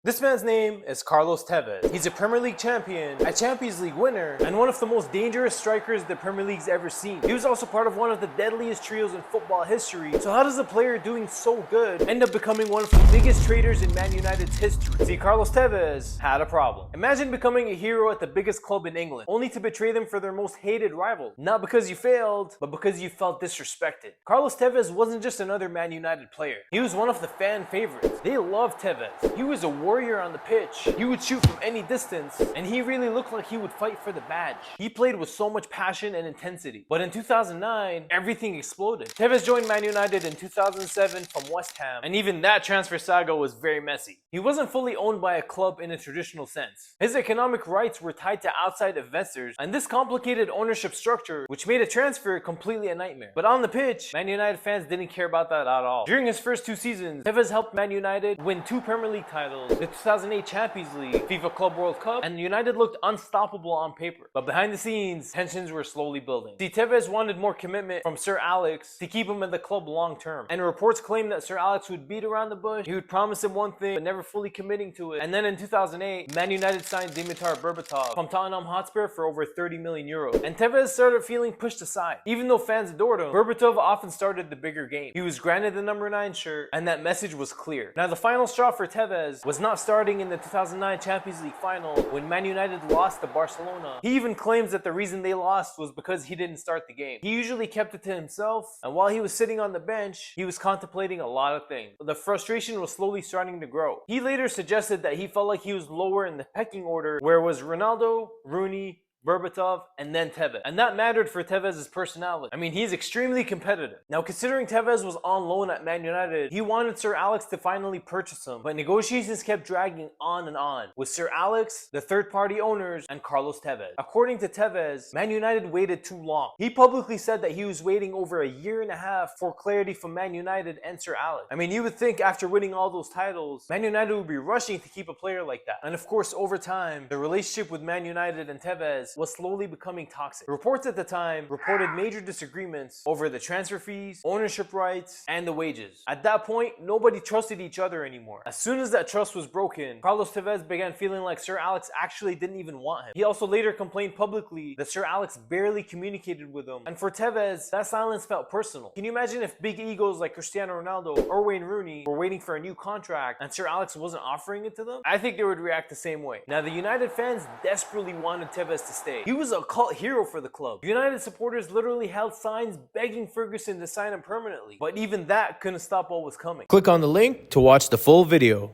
This man's name is Carlos Tevez. He's a Premier League champion, a Champions League winner, and one of the most dangerous strikers the Premier League's ever seen. He was also part of one of the deadliest trios in football history. So how does a player doing so good end up becoming one of the biggest traders in Man United's history? See, Carlos Tevez had a problem. Imagine becoming a hero at the biggest club in England, only to betray them for their most hated rival. Not because you failed, but because you felt disrespected. Carlos Tevez wasn't just another Man United player. He was one of the fan favorites. They loved Tevez. He was a warrior on the pitch. He would shoot from any distance, and he really looked like he would fight for the badge. He played with so much passion and intensity. But in 2009, everything exploded. Tevez joined Man United in 2007 from West Ham, and even that transfer saga was very messy. He wasn't fully owned by a club in a traditional sense. His economic rights were tied to outside investors, and this complicated ownership structure, which made a transfer completely a nightmare. But on the pitch, Man United fans didn't care about that at all. During his first 2 seasons, Tevez helped Man United win 2 Premier League titles, the 2008 Champions League, FIFA Club World Cup, and United looked unstoppable on paper. But behind the scenes, tensions were slowly building. See, Tevez wanted more commitment from Sir Alex to keep him at the club long term. And reports claim that Sir Alex would beat around the bush, he would promise him one thing, but never fully committing to it. And then in 2008, Man United signed Dimitar Berbatov from Tottenham Hotspur for over 30 million euros. And Tevez started feeling pushed aside. Even though fans adored him, Berbatov often started the bigger game. He was granted the number 9 shirt, and that message was clear. Now, the final straw for Tevez was not starting in the 2009 Champions League final when Man United lost to Barcelona. He even claims that the reason they lost was because he didn't start the game. He usually kept it to himself, and while he was sitting on the bench, he was contemplating a lot of things. The frustration was slowly starting to grow. He later suggested that he felt like he was lower in the pecking order, where it was Ronaldo, Rooney, Berbatov, and then Tevez. And that mattered for Tevez's personality. I mean, he's extremely competitive. Now, considering Tevez was on loan at Man United, he wanted Sir Alex to finally purchase him, but negotiations kept dragging on, with Sir Alex, the third-party owners, and Carlos Tevez. According to Tevez, Man United waited too long. He publicly said that he was waiting over a year and a half for clarity from Man United and Sir Alex. I mean, you would think after winning all those titles, Man United would be rushing to keep a player like that. And of course, over time, the relationship with Man United and Tevez was slowly becoming toxic. Reports at the time reported major disagreements over the transfer fees, ownership rights, and the wages. At that point, nobody trusted each other anymore. As soon as that trust was broken, Carlos Tevez began feeling like Sir Alex actually didn't even want him. He also later complained publicly that Sir Alex barely communicated with him, and for Tevez, that silence felt personal. Can you imagine if big egos like Cristiano Ronaldo or Wayne Rooney were waiting for a new contract and Sir Alex wasn't offering it to them? I think they would react the same way. Now, the United fans desperately wanted Tevez to stay. He was a cult hero for the club. United supporters literally held signs begging Ferguson to sign him permanently, but even that couldn't stop what was coming. Click on the link to watch the full video.